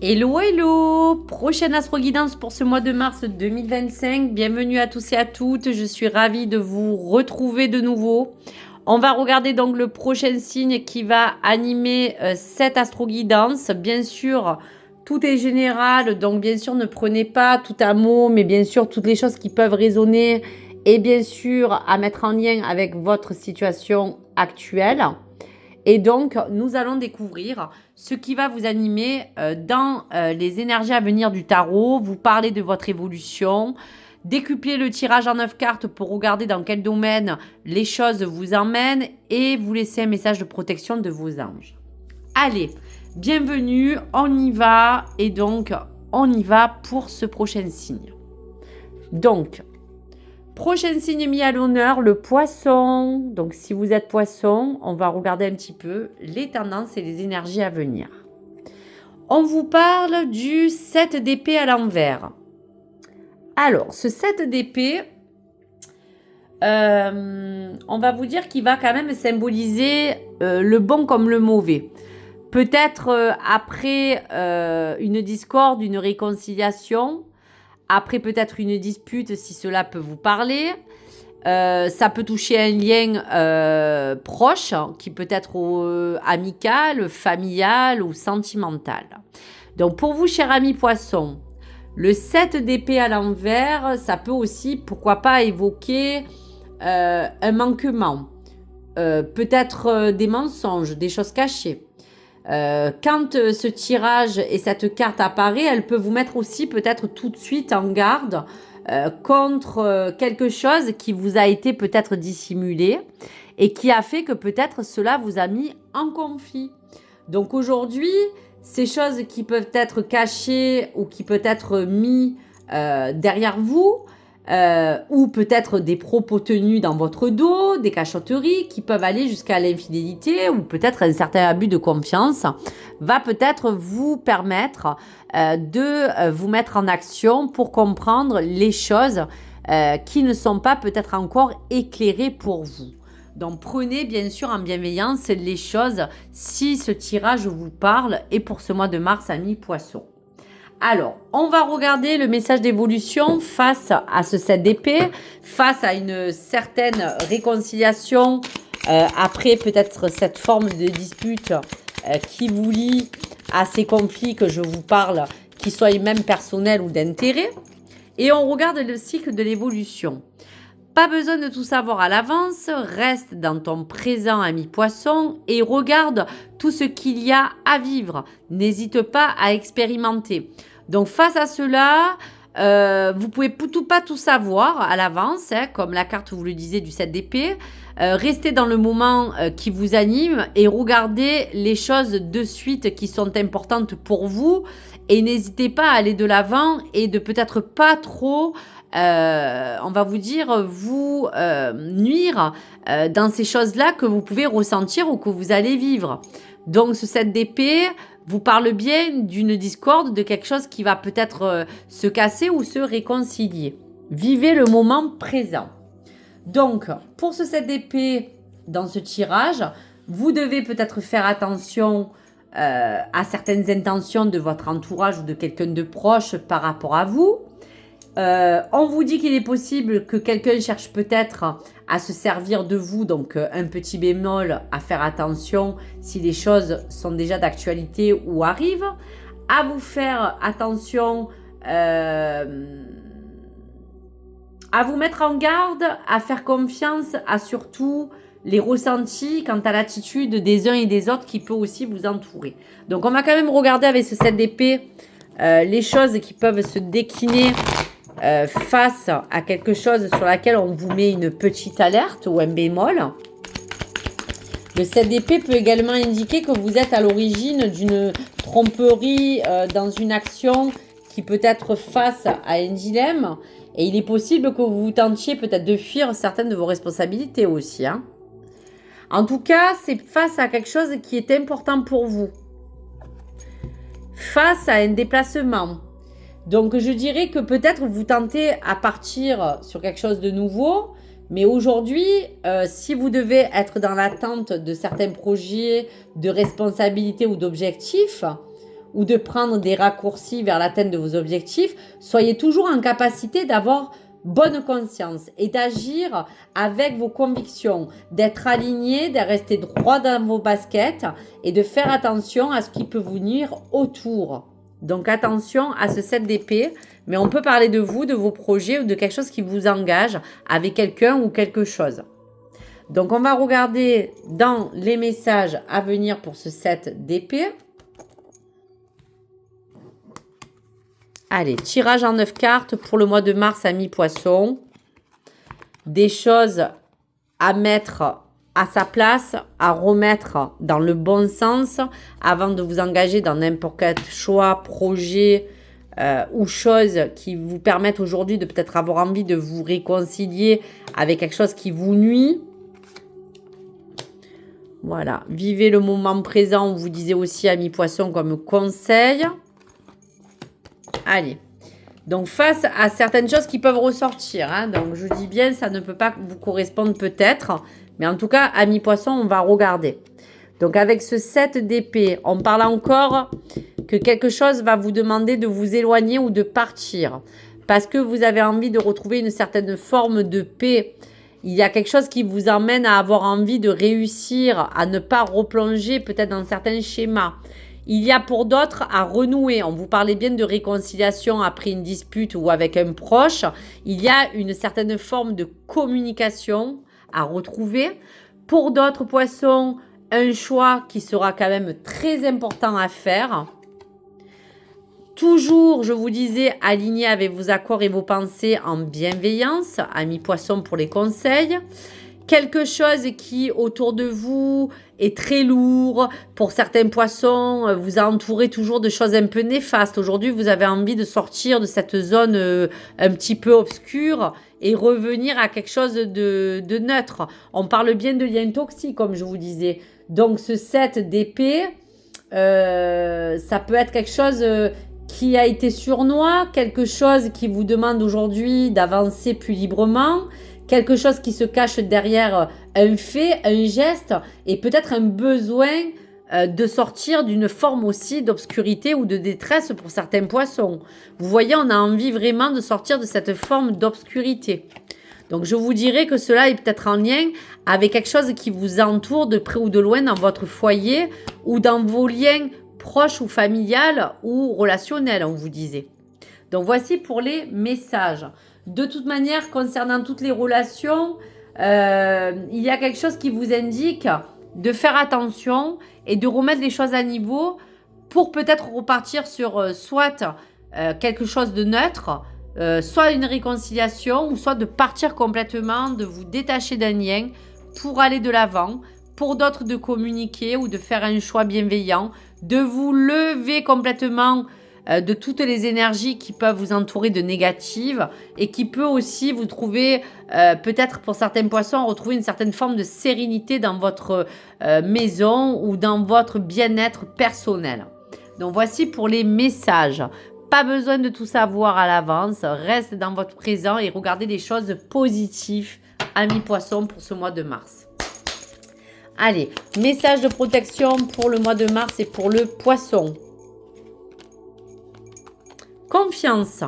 Hello, hello! Prochaine astro-guidance pour ce mois de mars 2025. Bienvenue à tous et à toutes. Je suis ravie de vous retrouver de nouveau. On va regarder donc le prochain signe qui va animer cette astro-guidance. Bien sûr, tout est général, donc bien sûr, ne prenez pas tout à mot, mais bien sûr, toutes les choses qui peuvent résonner et bien sûr à mettre en lien avec votre situation actuelle. Et donc, nous allons découvrir ce qui va vous animer dans les énergies à venir du tarot, vous parler de votre évolution, décupler le tirage en 9 cartes pour regarder dans quel domaine les choses vous emmènent et vous laisser un message de protection de vos anges. Allez, bienvenue, on y va et donc on y va pour ce prochain signe. Donc, prochain signe mis à l'honneur, le poisson. Donc, si vous êtes poisson, on va regarder un petit peu les tendances et les énergies à venir. On vous parle du 7 d'épée à l'envers. Alors, ce 7 d'épée, on va vous dire qu'il va quand même symboliser le bon comme le mauvais. Peut-être après une discorde, une réconciliation, après peut-être une dispute si cela peut vous parler. Ça peut toucher un lien proche qui peut être amical, familial ou sentimental. Donc pour vous, cher ami poisson, le 7 d'épée à l'envers, ça peut aussi, pourquoi pas, évoquer un manquement. Peut-être des mensonges, des choses cachées. Quand ce tirage et cette carte apparaît, elle peut vous mettre aussi peut-être tout de suite en garde contre quelque chose qui vous a été peut-être dissimulé et qui a fait que peut-être cela vous a mis en conflit. Donc aujourd'hui, ces choses qui peuvent être cachées ou qui peuvent être mis derrière vous, ou peut-être des propos tenus dans votre dos, des cachotteries qui peuvent aller jusqu'à l'infidélité ou peut-être un certain abus de confiance, va peut-être vous permettre de vous mettre en action pour comprendre les choses qui ne sont pas peut-être encore éclairées pour vous. Donc prenez bien sûr en bienveillance les choses si ce tirage vous parle et pour ce mois de mars à mi-poisson. Alors, on va regarder le message d'évolution face à ce 7 d'épée, face à une certaine réconciliation après peut-être cette forme de dispute qui vous lie à ces conflits que je vous parle, qu'ils soient même personnels ou d'intérêt. Et on regarde le cycle de l'évolution. Pas besoin de tout savoir à l'avance, reste dans ton présent ami poisson et regarde tout ce qu'il y a à vivre. N'hésite pas à expérimenter. Donc face à cela, vous pouvez pas tout savoir à l'avance, hein, comme la carte vous le disait du 7 d'épée. Restez dans le moment qui vous anime et regardez les choses de suite qui sont importantes pour vous. Et n'hésitez pas à aller de l'avant et de peut-être pas trop... on va vous dire, vous nuire dans ces choses-là que vous pouvez ressentir ou que vous allez vivre. Donc ce 7 d'épée vous parle bien d'une discorde, de quelque chose qui va peut-être se casser ou se réconcilier. Vivez le moment présent. Donc pour ce 7 d'épée, dans ce tirage, vous devez peut-être faire attention à certaines intentions de votre entourage ou de quelqu'un de proche par rapport à vous. On vous dit qu'il est possible que quelqu'un cherche peut-être à se servir de vous, donc un petit bémol à faire attention si les choses sont déjà d'actualité ou arrivent. À vous faire attention, à vous mettre en garde, à faire confiance à surtout les ressentis quant à l'attitude des uns et des autres qui peut aussi vous entourer. Donc on va quand même regarder avec ce 7 d'épée les choses qui peuvent se décliner face à quelque chose sur laquelle on vous met une petite alerte ou un bémol. Le 7 d'épée peut également indiquer que vous êtes à l'origine d'une tromperie dans une action qui peut être face à un dilemme. Et il est possible que vous tentiez peut-être de fuir certaines de vos responsabilités aussi. Hein. En tout cas, c'est face à quelque chose qui est important pour vous. Face à un déplacement. Donc, je dirais que peut-être vous tentez à partir sur quelque chose de nouveau. Mais aujourd'hui, si vous devez être dans l'attente de certains projets, de responsabilités ou d'objectifs, ou de prendre des raccourcis vers l'atteinte de vos objectifs, soyez toujours en capacité d'avoir bonne conscience et d'agir avec vos convictions, d'être aligné, de rester droit dans vos baskets et de faire attention à ce qui peut vous nuire autour. Donc attention à ce 7 d'épée, mais on peut parler de vous, de vos projets ou de quelque chose qui vous engage avec quelqu'un ou quelque chose. Donc on va regarder dans les messages à venir pour ce 7 d'épée. Allez, tirage en 9 cartes pour le mois de mars à mi-poisson. Des choses à mettre à sa place, à remettre dans le bon sens avant de vous engager dans n'importe quel choix, projet ou chose qui vous permettent aujourd'hui de peut-être avoir envie de vous réconcilier avec quelque chose qui vous nuit. Voilà, vivez le moment présent, on vous disait aussi à mi-poisson comme conseil. Allez, donc face à certaines choses qui peuvent ressortir, hein, donc je dis bien, ça ne peut pas vous correspondre peut-être, mais en tout cas, à mi-poisson, on va regarder. Donc avec ce 7 d'épée, on parle encore que quelque chose va vous demander de vous éloigner ou de partir, parce que vous avez envie de retrouver une certaine forme de paix. Il y a quelque chose qui vous emmène à avoir envie de réussir, à ne pas replonger peut-être dans certains schémas. Il y a pour d'autres à renouer. On vous parlait bien de réconciliation après une dispute ou avec un proche. Il y a une certaine forme de communication à retrouver. Pour d'autres poissons, un choix qui sera quand même très important à faire. Toujours, je vous disais, aligné avec vos accords et vos pensées en bienveillance. Amis poissons pour les conseils. Quelque chose qui, autour de vous, est très lourd. Pour certains poissons, vous entourez toujours de choses un peu néfastes. Aujourd'hui, vous avez envie de sortir de cette zone un petit peu obscure et revenir à quelque chose de neutre. On parle bien de liens toxiques, comme je vous disais. Donc, ce 7 d'épée, ça peut être quelque chose qui a été sournois, quelque chose qui vous demande aujourd'hui d'avancer plus librement, quelque chose qui se cache derrière un fait, un geste et peut-être un besoin de sortir d'une forme aussi d'obscurité ou de détresse pour certains poissons. Vous voyez, on a envie vraiment de sortir de cette forme d'obscurité. Donc, je vous dirais que cela est peut-être en lien avec quelque chose qui vous entoure de près ou de loin dans votre foyer ou dans vos liens proches ou familiales ou relationnels, on vous disait. Donc, voici pour les messages. De toute manière, concernant toutes les relations, il y a quelque chose qui vous indique de faire attention et de remettre les choses à niveau pour peut-être repartir sur soit quelque chose de neutre, soit une réconciliation ou soit de partir complètement, de vous détacher d'un lien pour aller de l'avant. Pour d'autres, de communiquer ou de faire un choix bienveillant, de vous lever complètement de toutes les énergies qui peuvent vous entourer de négatives et qui peut aussi vous trouver, peut-être pour certains poissons, retrouver une certaine forme de sérénité dans votre maison ou dans votre bien-être personnel. Donc voici pour les messages. Pas besoin de tout savoir à l'avance, reste dans votre présent et regardez les choses positives, amis poissons, pour ce mois de mars. Allez, message de protection pour le mois de mars et pour le poisson. Confiance.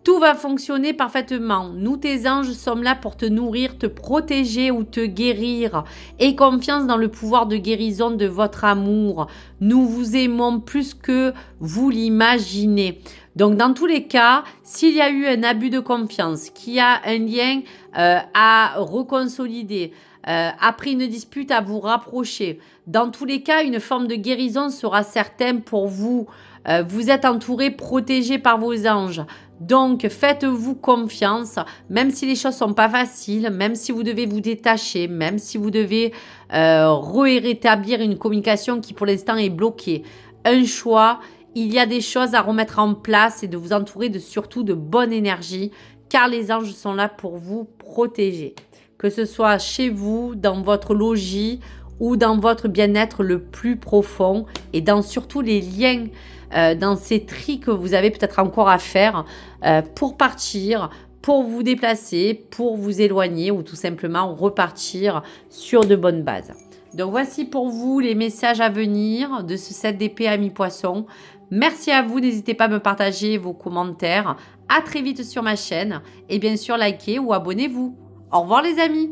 Tout va fonctionner parfaitement. Nous, tes anges, sommes là pour te nourrir, te protéger ou te guérir. Aie confiance dans le pouvoir de guérison de votre amour. Nous vous aimons plus que vous l'imaginez. Donc, dans tous les cas, s'il y a eu un abus de confiance, qu'il y a un lien à reconsolider, après une dispute à vous rapprocher, dans tous les cas, une forme de guérison sera certaine pour vous. Vous êtes entouré, protégé par vos anges. Donc, faites-vous confiance, même si les choses sont pas faciles, même si vous devez vous détacher, même si vous devez rétablir une communication qui pour l'instant est bloquée. Un choix, il y a des choses à remettre en place et de vous entourer surtout de bonne énergie, car les anges sont là pour vous protéger. Que ce soit chez vous, dans votre logis ou dans votre bien-être le plus profond et dans surtout les liens, dans ces tris que vous avez peut-être encore à faire pour partir, pour vous déplacer, pour vous éloigner ou tout simplement repartir sur de bonnes bases. Donc voici pour vous les messages à venir de ce 7 d'épée à mi-poisson. Merci à vous, n'hésitez pas à me partager vos commentaires. À très vite sur ma chaîne et bien sûr likez ou abonnez-vous. Au revoir les amis.